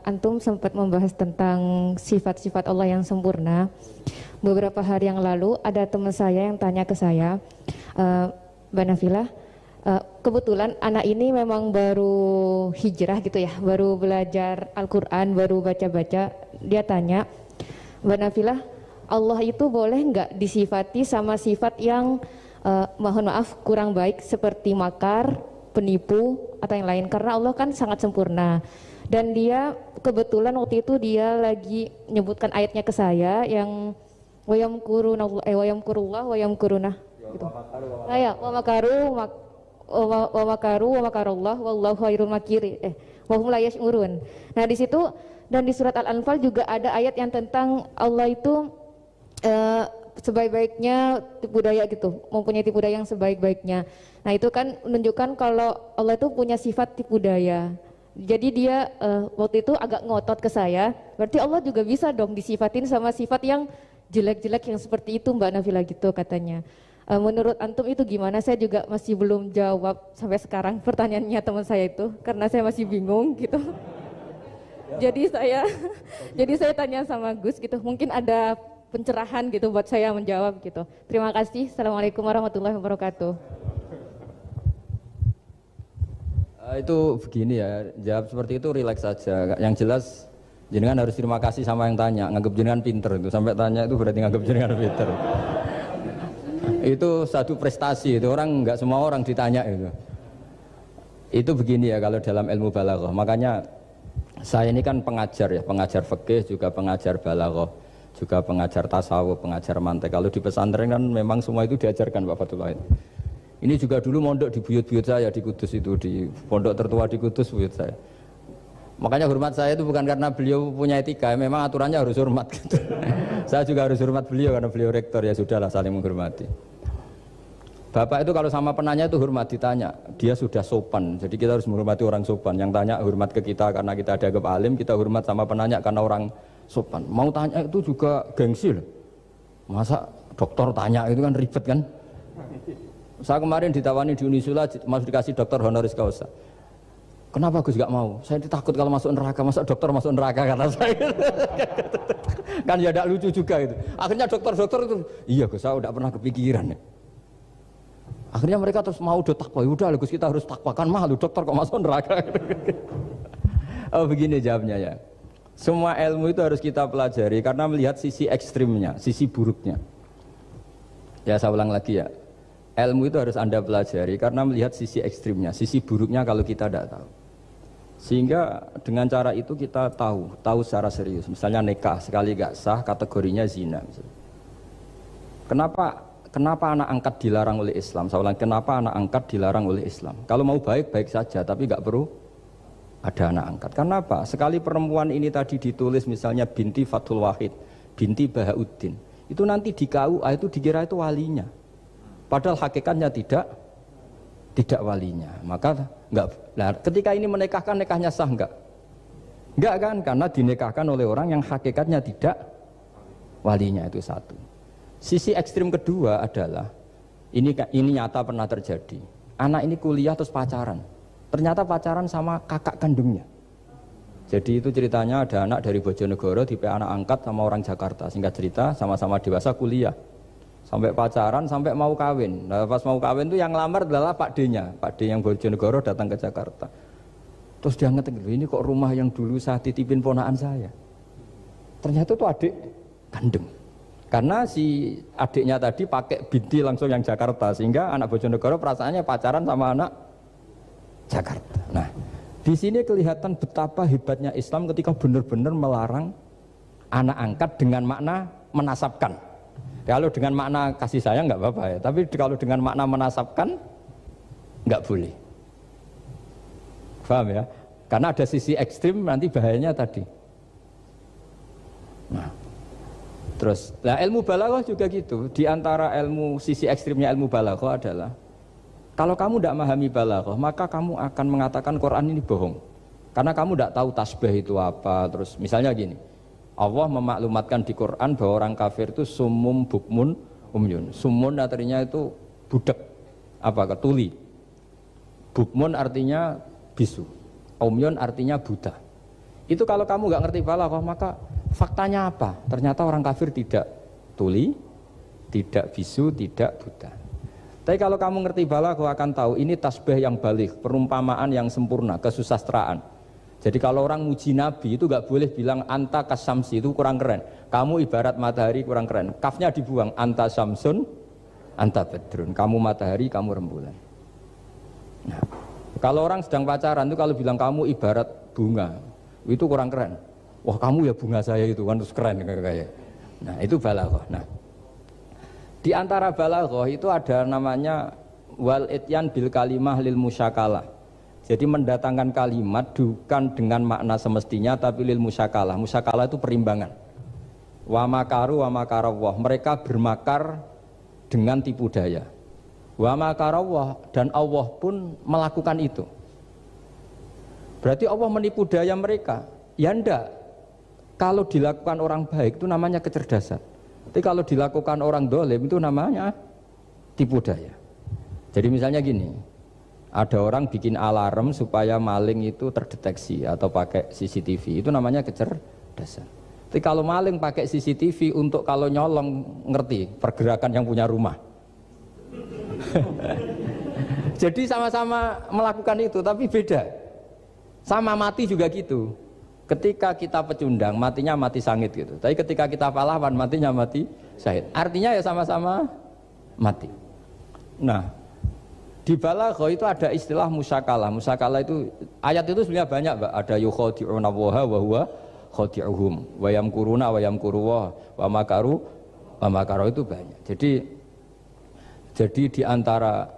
antum sempat membahas tentang sifat-sifat Allah yang sempurna. Beberapa hari yang lalu ada teman saya yang tanya ke saya, Mbak Nafilah, kebetulan anak ini memang baru hijrah gitu ya, baru belajar Al-Quran, baru baca-baca. Dia tanya, Mbak Nafilah, Allah itu boleh nggak disifati sama sifat yang mohon maaf kurang baik seperti makar, penipu atau yang lain, karena Allah kan sangat sempurna. Dan dia kebetulan waktu itu dia lagi menyebutkan ayatnya ke saya yang wayamkurullah wayamkuruna gitu. Wa makaru wa makarullah wallahu khairul makiri wa hum la yash'urun. Nah, di situ dan di surat Al-Anfal juga ada ayat yang tentang Allah itu sebaik-baiknya tipu daya gitu, mempunyai tipu daya yang sebaik-baiknya. Nah, itu kan menunjukkan kalau Allah itu punya sifat tipu daya. Jadi dia waktu itu agak ngotot ke saya, berarti Allah juga bisa dong disifatin sama sifat yang jelek-jelek yang seperti itu, Mbak Nafilah gitu katanya. Menurut antum itu gimana? Saya juga masih belum jawab sampai sekarang pertanyaannya teman saya itu, karena saya masih bingung gitu. Jadi saya tanya sama Gus gitu, mungkin ada pencerahan gitu buat saya menjawab gitu. Terima kasih. Assalamualaikum warahmatullahi wabarakatuh. Itu begini ya, jawab seperti itu rileks saja. Yang jelas jenengan harus terima kasih sama yang tanya, nganggep jenengan pinter itu. Sampai tanya itu berarti nganggep jenengan pinter. Itu satu prestasi, itu orang, nggak semua orang ditanya itu. Itu begini ya kalau dalam ilmu balaghah. Makanya saya ini kan pengajar ya, pengajar fikih juga pengajar balaghah, juga pengajar tasawuf, pengajar mantek. Kalau di pesantren kan memang semua itu diajarkan Pak Fatullah. Ini juga dulu mondok di buyut-buyut saya di Kudus itu, di pondok tertua di Kudus buyut saya. Makanya hormat saya itu bukan karena beliau punya etika, memang aturannya harus hormat gitu. Saya juga harus hormat beliau karena beliau rektor, ya sudahlah saling menghormati. Bapak itu kalau sama penanya itu hormat, ditanya, dia sudah sopan. Jadi kita harus menghormati orang sopan. Yang tanya hormat ke kita karena kita dianggap alim, kita hormat sama penanya karena orang sopan. Mau tanya itu juga gengsi loh. Masa dokter tanya itu kan ribet kan? Saya kemarin ditawani di Unisula, masuk dikasih dokter honoris causa. Kenapa Gus gak mau? Saya takut kalau masuk neraka, masa dokter masuk neraka karena saya. Kan ya tidak lucu juga itu. Akhirnya dokter-dokter itu, iya Gus, saya udah pernah kepikiran ya. Akhirnya mereka terus mau udah takwa, udah Gus kita harus takwa, kan malu dokter kok masuk neraka. Oh begini jawabnya ya. Semua ilmu itu harus kita pelajari karena melihat sisi ekstrimnya, sisi buruknya. Ya saya ulang lagi ya. Ilmu itu harus Anda pelajari karena melihat sisi ekstrimnya, sisi buruknya kalau kita tidak tahu. Sehingga dengan cara itu kita tahu secara serius. Misalnya nikah sekali gak sah kategorinya zina. Misalnya. Kenapa anak angkat dilarang oleh Islam? Saya ulang, kenapa anak angkat dilarang oleh Islam? Kalau mau baik saja, tapi gak perlu ada anak angkat. Karena apa? Sekali perempuan ini tadi ditulis misalnya binti Fathul Wahid, binti Bahauddin, itu nanti di KUA itu dikira itu walinya. Padahal hakikatnya tidak walinya. Maka enggak. Nah, ketika ini menikahkan, nikahnya sah enggak? Enggak kan? Karena dinikahkan oleh orang yang hakikatnya tidak walinya, itu satu. Sisi ekstrim kedua adalah ini nyata pernah terjadi. Anak ini kuliah terus pacaran. Ternyata pacaran sama kakak kandungnya. Jadi itu ceritanya ada anak dari Bojonegoro tipe anak angkat sama orang Jakarta. Singkat cerita sama-sama dewasa kuliah. Sampai pacaran, sampai mau kawin. Nah, pas mau kawin itu yang lamar adalah Pak D-nya. Pak D yang Bojonegoro datang ke Jakarta. Terus dia ngetik, ini kok rumah yang dulu saya titipin ponakan saya. Ternyata itu adik kandung. Karena si adiknya tadi pakai binti langsung yang Jakarta. Sehingga anak Bojonegoro perasaannya pacaran sama anak Jakarta. Nah, di sini kelihatan betapa hebatnya Islam ketika benar-benar melarang anak angkat dengan makna menasabkan. Kalau dengan makna kasih sayang nggak apa-apa ya, tapi kalau dengan makna menasabkan nggak boleh. Paham ya? Karena ada sisi ekstrim nanti bahayanya tadi. Nah, terus, nah ilmu balaghah juga gitu. Di antara ilmu sisi ekstrimnya ilmu balaghah adalah kalau kamu tidak memahami balaghah, maka kamu akan mengatakan Quran ini bohong. Karena kamu tidak tahu tasbih itu apa. Terus misalnya gini. Allah memaklumatkan di Quran bahwa orang kafir itu sumum bukmun umyun. Sumun artinya itu budak, apa tuli. Bukmun artinya bisu. Umyun artinya buta. Itu kalau kamu nggak ngerti balaghah, maka faktanya apa? Ternyata orang kafir tidak tuli, tidak bisu, tidak buta. Tapi kalau kamu ngerti balaghah akan tahu ini tasbih yang balik, perumpamaan yang sempurna, kesusastraan. Jadi kalau orang muji Nabi itu nggak boleh bilang anta kasamsi, itu kurang keren. Kamu ibarat matahari, kurang keren. Kafnya dibuang, anta samsun, anta badrun. Kamu matahari, kamu rembulan. Nah, kalau orang sedang pacaran itu kalau bilang kamu ibarat bunga, itu kurang keren. Wah, kamu ya bunga saya itu kan terus keren kayak. Nah, itu balaghah. Nah, di antara balaghah itu ada namanya wal ityan bil kalimah lil musyakalah. Jadi mendatangkan kalimat bukan dengan makna semestinya tapi lil musyakalah. Musyakalah itu perimbangan. Wa makaru wa makarawah. Mereka bermakar dengan tipu daya. Wa makarawah, dan Allah pun melakukan itu. Berarti Allah menipu daya mereka. Ya enggak. Kalau dilakukan orang baik itu namanya kecerdasan. Tapi kalau dilakukan orang dolim itu namanya tipu daya. Jadi misalnya gini. Ada orang bikin alarm supaya maling itu terdeteksi atau pakai CCTV, itu namanya kecerdasan. Tapi kalau maling pakai CCTV untuk kalau nyolong, ngerti pergerakan yang punya rumah. Jadi sama-sama melakukan itu, tapi beda. Sama mati juga gitu. Ketika kita pecundang, matinya mati sangit gitu. Tapi ketika kita pahlawan, matinya mati syahid. Artinya ya sama-sama mati. Nah, di balaghah itu ada istilah musyakalah. Musyakalah itu ayat itu sebenarnya banyak, Mbak. Ada yukhadi'una Allaha wa huwa khadi'uhum wa yamkuruna wa yamkuru wa makaru wa makaru, itu banyak. Jadi di antara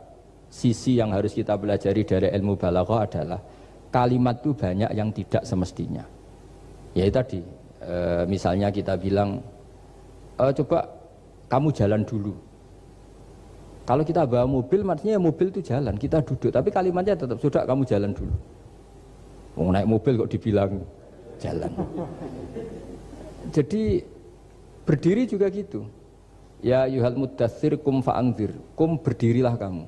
sisi yang harus kita pelajari dari ilmu balaghah adalah kalimat itu banyak yang tidak semestinya. Ya tadi misalnya kita bilang coba kamu jalan dulu. Kalau kita bawa mobil, maksudnya mobil itu jalan, kita duduk. Tapi kalimatnya tetap, sudah kamu jalan dulu. Mau naik mobil kok dibilang jalan. Jadi berdiri juga gitu. Ya yuhal muddatsir kum fa'anzir. Kum, berdirilah kamu.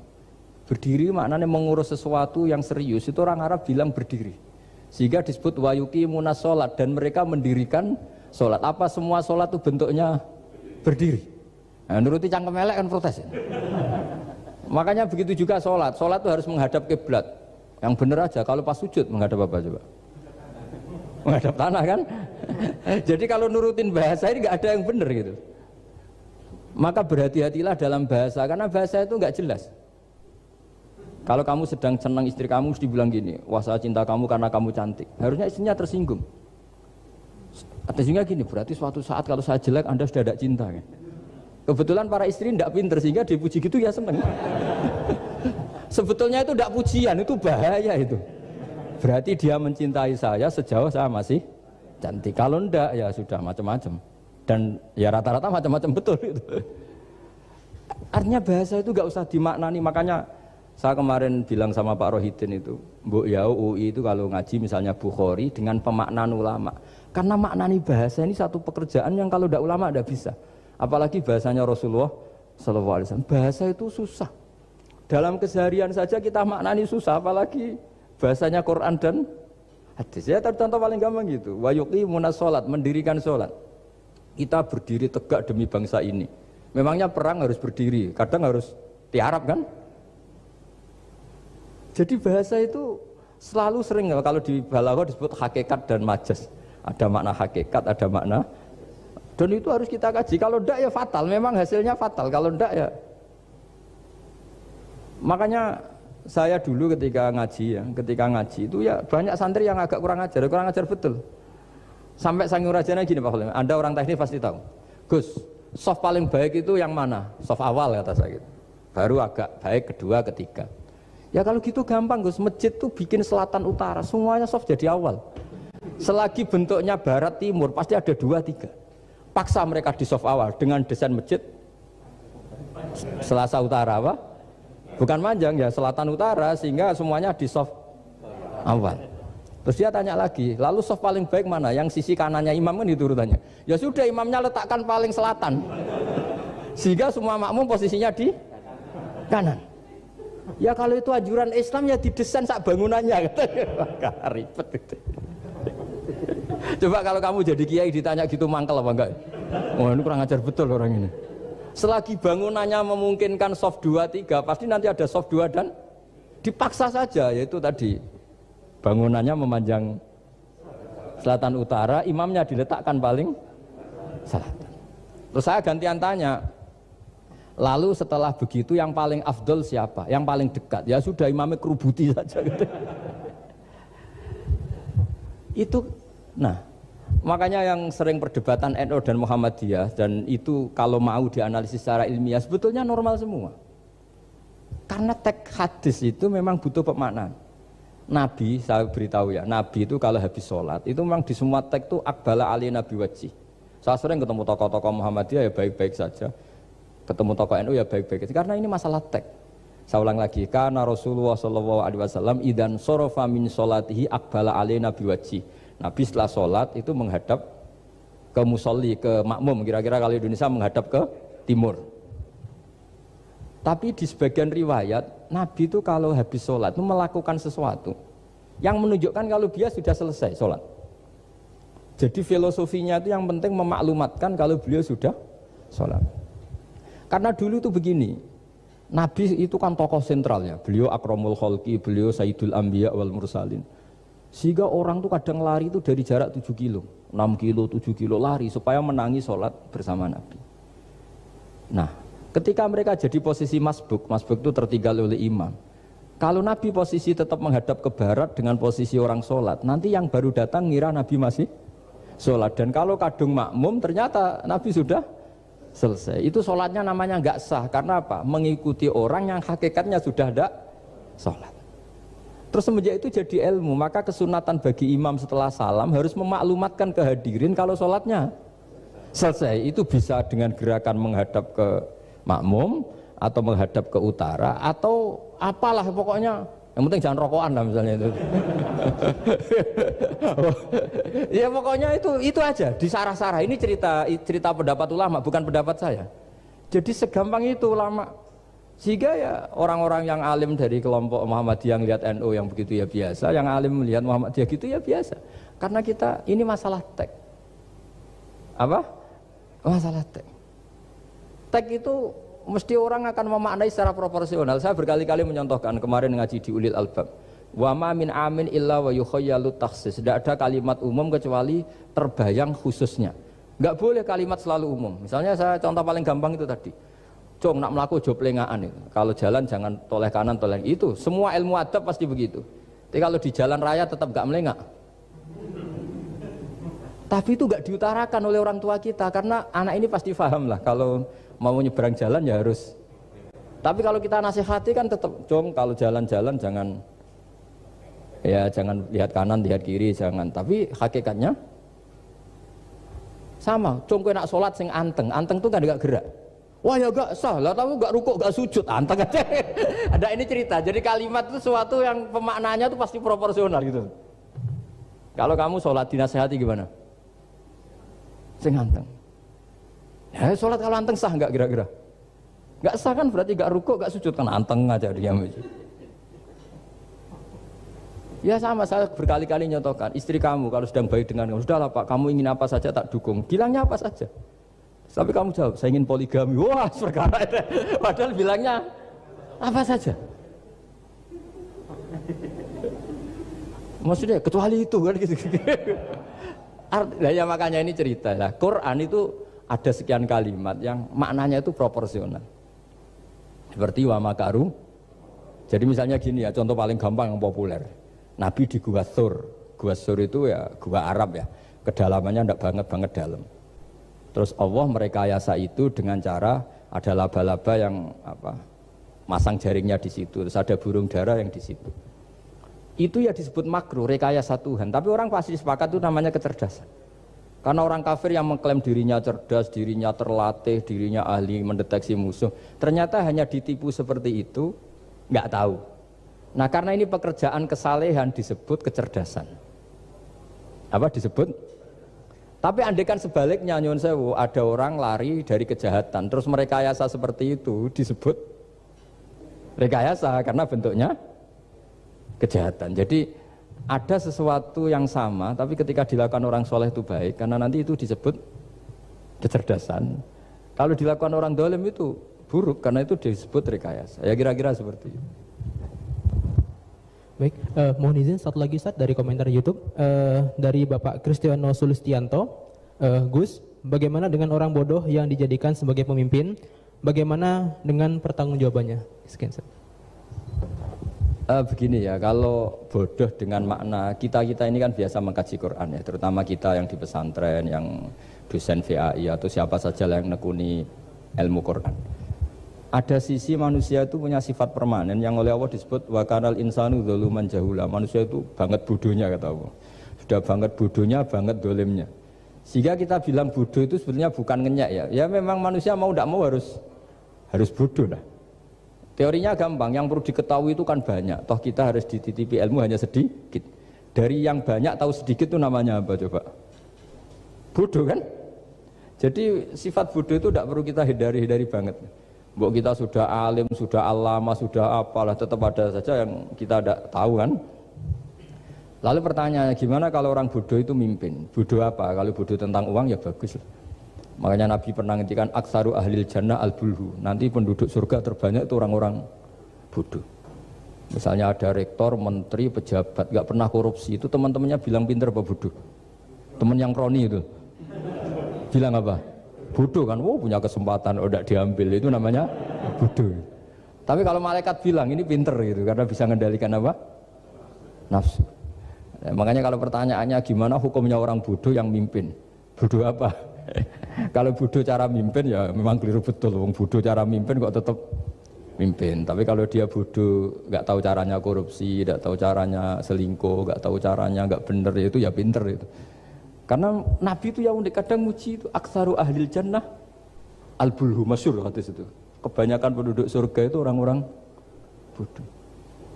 Berdiri maknanya mengurus sesuatu yang serius. Itu orang Arab bilang berdiri. Sehingga disebut wayuki munas sholat. Dan mereka mendirikan sholat. Apa semua sholat itu bentuknya berdiri? Nah, nuruti cangkem elek kan protes ya? Makanya begitu juga sholat. Sholat itu harus menghadap kiblat. Yang benar aja, kalau pas sujud menghadap apa coba? Menghadap tanah kan? Jadi kalau nurutin bahasa ini nggak ada yang benar gitu. Maka berhati-hatilah dalam bahasa, karena bahasa itu nggak jelas. Kalau kamu sedang senang istri kamu, mesti bilang gini, wah saya cinta kamu karena kamu cantik. Harusnya istrinya tersinggung. Artinya gini, berarti suatu saat kalau saya jelek Anda sudah tidak cinta kan? Kebetulan para istri tidak pinter sehingga dipuji gitu ya seneng. Sebetulnya itu tidak pujian, itu bahaya itu. Berarti dia mencintai saya sejauh saya masih cantik. Kalau enggak ya sudah macam-macam. Dan ya rata-rata macam-macam betul itu. Artinya bahasa itu nggak usah dimaknani. Makanya saya kemarin bilang sama Pak Rohidin itu, Mbok ya UI itu kalau ngaji misalnya Bukhari dengan pemaknaan ulama. Karena maknani bahasa ini satu pekerjaan yang kalau tidak ulama tidak bisa. Apalagi bahasanya Rasulullah SAW. Bahasa itu susah. Dalam keseharian saja kita maknani susah, apalagi bahasanya Quran dan hadis. Ya contoh paling gampang gitu. Wa yuqimunas sholat, mendirikan sholat. Kita berdiri tegak demi bangsa ini. Memangnya perang harus berdiri, kadang harus tiarap kan? Jadi bahasa itu selalu sering, kalau di balaghah disebut hakikat dan majas. Ada makna hakikat, ada makna. Dan itu harus kita kaji. Kalau enggak ya fatal, memang hasilnya fatal. Kalau enggak ya. Makanya saya dulu ketika ngaji itu ya banyak santri yang agak kurang ajar betul. Sampai Sang Rajana gini Pak Khalim, Anda orang teknik pasti tahu. Gus, soft paling baik itu yang mana? Soft awal kata saya gitu. Baru agak baik kedua, ketiga. Ya kalau gitu gampang Gus, masjid tuh bikin selatan utara, semuanya soft jadi awal. Selagi bentuknya barat timur pasti ada 2, 3. Paksa mereka di soft awal dengan desain masjid selasa utara apa? Bukan panjang ya, selatan utara, sehingga semuanya di soft awal. Terus dia tanya lagi, lalu soft paling baik mana? Yang sisi kanannya imam kan itu urutannya. Ya sudah, imamnya letakkan paling selatan, sehingga semua makmum posisinya di kanan. Ya kalau itu anjuran Islam ya didesain sak bangunannya, ribet gitu. Coba kalau kamu jadi kiai ditanya gitu mangkel apa enggak? Oh ini kurang ajar betul orang ini. Selagi bangunannya memungkinkan soft 2, 3, pasti nanti ada soft 2 dan dipaksa saja, yaitu tadi bangunannya memanjang selatan utara, imamnya diletakkan paling selatan. Terus saya gantian tanya, lalu setelah begitu yang paling afdol siapa? Yang paling dekat? Ya sudah imamnya kerubuti saja gitu. Itu, nah makanya yang sering perdebatan NU dan Muhammadiyah, dan itu kalau mau dianalisis secara ilmiah sebetulnya normal semua. Karena teks hadis itu memang butuh pemaknaan. Nabi, saya beritahu ya, Nabi itu kalau habis sholat itu memang di semua teks itu akbala ali nabi wajih. Saya sering ketemu tokoh-tokoh Muhammadiyah ya baik-baik saja, ketemu tokoh NU ya baik-baik saja, karena ini masalah teks. Saya ulang lagi, karena Rasulullah SAW idan sorofa min sholatihi akbala ali nabi wajih. Nabi setelah sholat itu menghadap ke musolli, ke makmum, kira-kira kalau Indonesia menghadap ke timur. Tapi di sebagian riwayat, Nabi itu kalau habis sholat itu melakukan sesuatu yang menunjukkan kalau dia sudah selesai sholat. Jadi filosofinya itu yang penting memaklumatkan kalau beliau sudah sholat. Karena dulu itu begini, Nabi itu kan tokoh sentralnya, beliau akramul khalqi, beliau sayyidul anbiya wal mursalin. Sehingga orang tuh kadang lari itu dari jarak 7 kilo, 6 kilo, 7 kilo lari supaya menangi sholat bersama Nabi. Nah, ketika mereka jadi posisi masbuk itu tertinggal oleh imam. Kalau Nabi posisi tetap menghadap ke barat dengan posisi orang sholat, nanti yang baru datang ngira Nabi masih sholat. Dan kalau kadung makmum ternyata Nabi sudah selesai. Itu sholatnya namanya nggak sah. Karena apa? Mengikuti orang yang hakikatnya sudah ada sholat. Terus semenjak itu jadi ilmu, maka kesunatan bagi imam setelah salam harus memaklumatkan ke hadirin kalau sholatnya selesai. Itu bisa dengan gerakan menghadap ke makmum atau menghadap ke utara atau apalah pokoknya, yang penting jangan rokokan lah misalnya itu. Ya pokoknya itu aja disarah-sarah. Ini cerita pendapat ulama, bukan pendapat saya. Jadi segampang itu ulama. Sehingga ya orang-orang yang alim dari kelompok Muhammadiyah yang lihat NU yang begitu ya biasa, yang alim melihat Muhammadiyah gitu ya biasa. Karena kita ini masalah teks. Apa? Masalah teks. Teks itu mesti orang akan memaknai secara proporsional. Saya berkali-kali menyontohkan kemarin ngaji di Ulil Albab. Wa ma min amin illa wa yukhayyalu takhsis. Tidak ada kalimat umum kecuali terbayang khususnya. Enggak boleh kalimat selalu umum. Misalnya saya contoh paling gampang itu tadi. Cung nak melaku jo plengaan itu. Kalau jalan jangan toleh kanan toleh itu. Semua ilmu adab pasti begitu. Tapi kalau di jalan raya tetap enggak melengak. Tapi itu enggak diutarakan oleh orang tua kita karena anak ini pasti paham lah kalau mau nyebrang jalan ya harus. Tapi kalau kita nasihati kan tetap, Cung kalau jalan-jalan jangan lihat kanan, lihat kiri, jangan. Tapi hakikatnya sama. Cung kowe nak sholat sing anteng tuh kan enggak gerak. Wah ya enggak sah lah, tapi enggak rukuk, enggak sujud, anteng aja. Ada ini cerita. Jadi kalimat itu sesuatu yang pemaknanya itu pasti proporsional gitu. Kalau kamu sholat dinasihati gimana? Sing anteng. Ya sholat kalau anteng sah enggak kira-kira? Enggak sah kan berarti enggak rukuk, enggak sujud kan anteng aja dia. Ya sama, saya berkali-kali nyontohkan istri kamu kalau sedang baik dengan kamu, sudahlah Pak, kamu ingin apa saja tak dukung. Bilangnya apa saja. Tapi kamu jawab, saya ingin poligami. Wah, perkara itu. Padahal bilangnya apa saja. Maksudnya kecuali itu kan gitu. Nah, ya makanya ini cerita lah. Quran itu ada sekian kalimat yang maknanya itu proporsional. Seperti wa makaru. Jadi misalnya gini ya, contoh paling gampang yang populer. Nabi di Gua Thur. Gua Thur itu ya gua Arab ya. Kedalamannya enggak banget dalam. Terus Allah merekayasa itu dengan cara ada laba-laba yang masang jaringnya di situ, terus ada burung dara yang di situ. Itu ya disebut makruh, rekayasa Tuhan. Tapi orang pasti sepakat itu namanya kecerdasan. Karena orang kafir yang mengklaim dirinya cerdas, dirinya terlatih, dirinya ahli mendeteksi musuh, ternyata hanya ditipu seperti itu, nggak tahu. Nah karena ini pekerjaan kesalehan disebut kecerdasan. Apa disebut? Tapi andaikan sebaliknya, nyuwun sewu, ada orang lari dari kejahatan, terus merekayasa seperti itu disebut rekayasa karena bentuknya kejahatan. Jadi ada sesuatu yang sama, tapi ketika dilakukan orang soleh itu baik, karena nanti itu disebut kecerdasan. Kalau dilakukan orang dolim itu buruk, karena itu disebut rekayasa. Ya kira-kira seperti itu. Baik, mohon izin satu lagi Ustaz dari komentar YouTube dari Bapak Kristiano Sulistianto. Gus, bagaimana dengan orang bodoh yang dijadikan sebagai pemimpin? Bagaimana dengan pertanggungjawabannya? Sekian Ustaz. Begini ya, kalau bodoh dengan makna kita ini kan biasa mengkaji Quran ya, terutama kita yang di pesantren, yang dosen VAI atau siapa saja yang nekuni ilmu Quran. Ada sisi manusia itu punya sifat permanen yang oleh Allah disebut wa kanal insanu dzaluman jahula. Manusia itu banget bodohnya kata Allah. Sudah banget bodohnya, banget dolimnya. Sehingga kita bilang bodoh itu sebenarnya bukan ngenyek ya. Ya memang manusia mau tidak mau harus bodoh lah. Teorinya gampang, yang perlu diketahui itu kan banyak. Toh kita harus dititipi ilmu hanya sedikit. Dari yang banyak tahu sedikit itu namanya apa coba? Bodoh kan? Jadi sifat bodoh itu tidak perlu kita hindari banget. Mbok kita sudah alim, sudah alama, sudah apalah, tetap ada saja yang kita tidak tahu kan? Lalu pertanyaannya gimana kalau orang bodoh itu mimpin? Bodoh apa? Kalau bodoh tentang uang ya bagus lah. Makanya Nabi pernah ngendikan aksaru ahlil jannah al-bulhu. Nanti penduduk surga terbanyak itu orang-orang bodoh. Misalnya ada rektor, menteri, pejabat, nggak pernah korupsi, itu teman-temannya bilang pinter apa bodoh? Teman yang kroni itu bilang apa? Bodoh kan? Oh punya kesempatan, udah diambil, itu namanya bodoh. Tapi kalau malaikat bilang ini pinter gitu, karena bisa mengendalikan apa? Nafsu. Nah, makanya kalau pertanyaannya gimana hukumnya orang bodoh yang mimpin? Bodoh apa? Kalau bodoh cara mimpin ya memang keliru betul. Wong bodoh cara mimpin kok tetap mimpin. Tapi kalau dia bodoh, nggak tahu caranya korupsi, nggak tahu caranya selingkuh, nggak tahu caranya nggak bener, itu ya pinter itu. Karena Nabi itu yang unik kadang muji itu aksaru ahlil jannah al-bulhu, masyhur hadis itu. Kebanyakan penduduk surga itu orang-orang bodoh.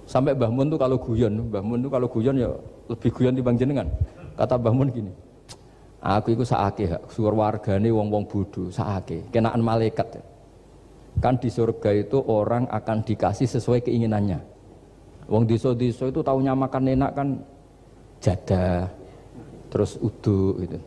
Sampai Mbah Mun tuh kalau guyon ya lebih guyon dibanding jenengan. Kata Mbah Mun gini. Aku itu saake suar wargane wong-wong bodoh saake kenaan malaikat. Kan di surga itu orang akan dikasih sesuai keinginannya. Wong desa-desa itu taunya makan enak kan jadah, terus uduk gitu.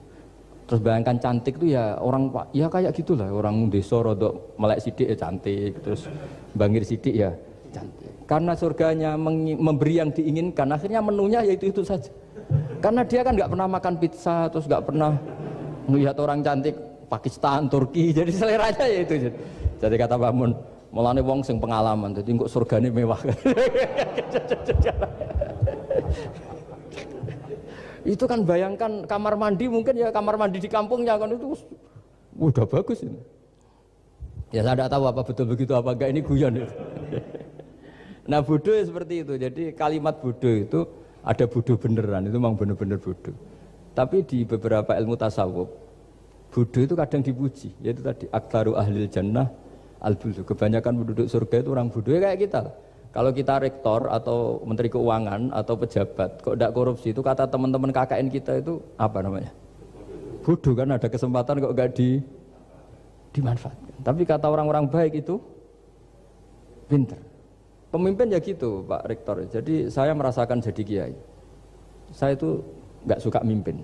Terus bayangkan cantik itu ya orang ya kayak gitulah orang desa rodok melek sidik ya cantik, terus bangir sidik ya cantik. Karena surganya memberi yang diinginkan, akhirnya menunya ya itu saja. Karena dia kan nggak pernah makan pizza, terus nggak pernah melihat orang cantik Pakistan, Turki, jadi seleranya ya itu. Jadi kata Pak Mun, mulane wong sing pengalaman, jadi kok surgane mewah. Itu kan bayangkan kamar mandi mungkin ya kamar mandi di kampungnya kan itu udah bagus ini. Ya saya tidak tahu apa betul begitu apa enggak, ini guyon itu. Nah bodoh ya seperti itu. Jadi kalimat bodoh itu ada bodoh beneran, itu memang bener-bener bodoh. Tapi di beberapa ilmu tasawuf, bodoh itu kadang dipuji. Yaitu tadi aktaru ahlil jannah al-bulhu. Kebanyakan penduduk surga itu orang bodoh ya kayak kita. Kalau kita rektor atau menteri keuangan atau pejabat kok tidak korupsi, itu kata teman-teman KKN kita itu apa namanya? Bodoh kan, ada kesempatan kok nggak dimanfaatkan. Tapi kata orang-orang baik itu pinter. Pemimpin ya gitu Pak Rektor. Jadi saya merasakan jadi kiai. Saya itu nggak suka mimpin.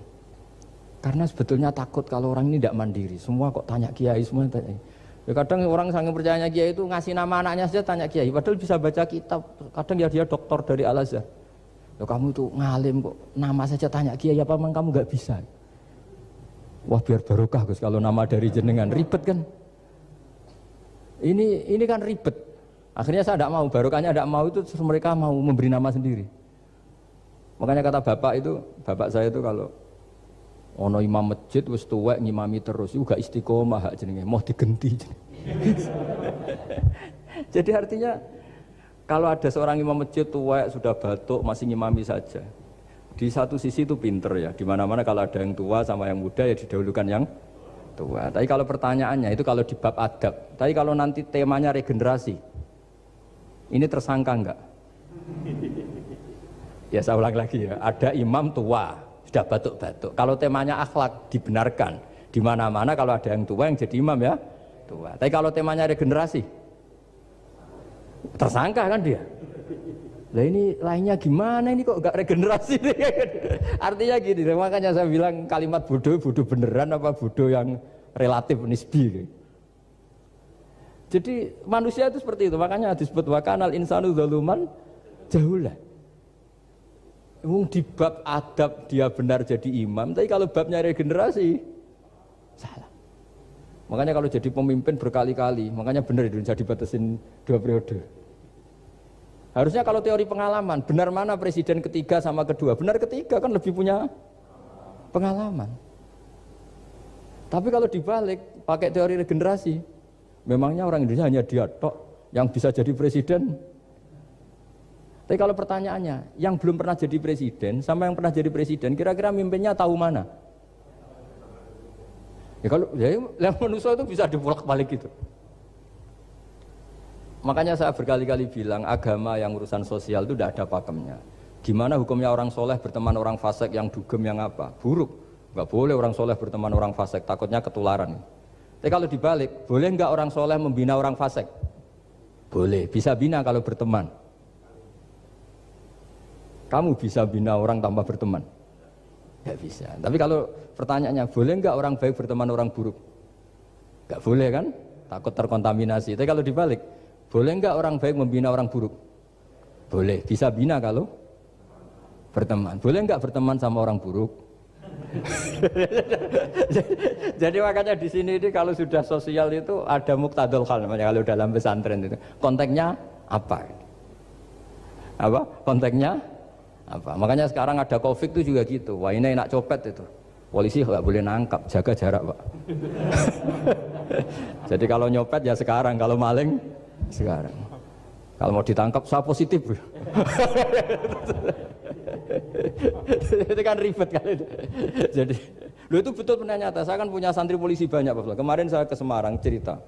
Karena sebetulnya takut kalau orang ini tidak mandiri. Semua kok tanya kiai, semua tanya. Ya kadang orang sangat percayanya kiai itu ngasih nama anaknya saja tanya kiai. Padahal bisa baca kitab. Kadang ya dia doktor dari Al-Azhar. Ya kamu itu ngalim kok nama saja tanya kiai, apa memang kamu nggak bisa? Wah biar barokah Gus kalau nama dari jenengan, ribet kan? Ini kan ribet. Akhirnya saya tidak mau, barokahnya tidak mau, itu mereka mau memberi nama sendiri. Makanya kata bapak saya itu kalau ono imam masjid wis tuwek ngimami terus, itu gak istiqomah hak jenenge, mau digenti. Jadi artinya kalau ada seorang imam masjid tuwek sudah batuk masih ngimami saja. Di satu sisi itu pinter ya, di mana-mana kalau ada yang tua sama yang muda ya didahulukan yang tua. Tapi kalau pertanyaannya itu kalau di bab adab, tapi kalau nanti temanya regenerasi, ini tersangka enggak? Ya saya ulang lagi ya, ada imam tua sudah batuk-batuk. Kalau temanya akhlak dibenarkan, di mana-mana kalau ada yang tua yang jadi imam ya tua. Tapi kalau temanya regenerasi, tersangka kan dia. Lah ini lainnya gimana ini kok nggak regenerasi? Artinya gini, makanya saya bilang kalimat bodoh beneran apa bodoh yang relatif nisbi. Jadi manusia itu seperti itu, makanya disebut wakanal insanu zaluman jahula. Di bab adab dia benar jadi imam, tapi kalau babnya regenerasi salah. Makanya kalau jadi pemimpin berkali-kali, makanya benar Indonesia dibatasin 2 periode. Harusnya kalau teori pengalaman, benar mana presiden ketiga sama kedua? Benar ketiga kan lebih punya pengalaman. Tapi kalau dibalik, pakai teori regenerasi, memangnya orang Indonesia hanya dia tok yang bisa jadi presiden. Tapi kalau pertanyaannya, yang belum pernah jadi presiden sama yang pernah jadi presiden, kira-kira mimpinnya tahu mana? Ya kalau yang manusia itu bisa dibolak-balik gitu. Makanya saya berkali-kali bilang agama yang urusan sosial itu tidak ada pakemnya. Gimana hukumnya orang soleh berteman orang fasik yang dugem yang apa? Buruk. Enggak boleh orang soleh berteman orang fasik, takutnya ketularan. Tapi kalau dibalik, boleh enggak orang soleh membina orang fasik? Boleh, bisa bina kalau berteman. Kamu bisa bina orang tanpa berteman? Enggak bisa. Tapi kalau pertanyaannya, boleh enggak orang baik berteman orang buruk? Enggak boleh kan? Takut terkontaminasi. Tapi kalau dibalik, boleh enggak orang baik membina orang buruk? Boleh, bisa bina kalau berteman. Boleh enggak berteman sama orang buruk? Jadi makanya di sini ini kalau sudah sosial itu ada muktadul hal namanya kalau dalam pesantren itu. Konteksnya apa? Apa? Konteksnya apa? Makanya sekarang ada Covid itu juga gitu. Wah ini enak copet itu. Polisi nggak boleh nangkap, jaga jarak Pak. Jadi kalau nyopet ya sekarang, kalau maling sekarang. Kalau mau ditangkap saya positif. Itu kan ribet kan itu. Jadi, lu itu betul benar nyata. Saya kan punya santri polisi banyak Pak. Kemarin saya ke Semarang cerita.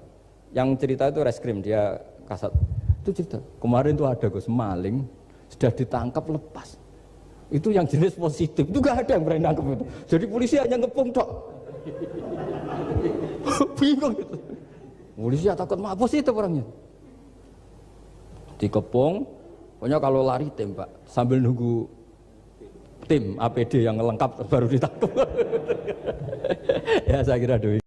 Yang cerita itu reskrim dia kasat. Itu cerita. Kemarin tuh ada Gus maling sudah ditangkap lepas. Itu yang jenis positif. Itu gak ada yang berani nangkep itu. Jadi polisi hanya ngepung tok. Bingung gitu. Polisi takut mah positif orangnya. Dikepung, pokoknya kalau lari tembak sambil nunggu tim APD yang lengkap baru ditangkap. Ya saya kira doi.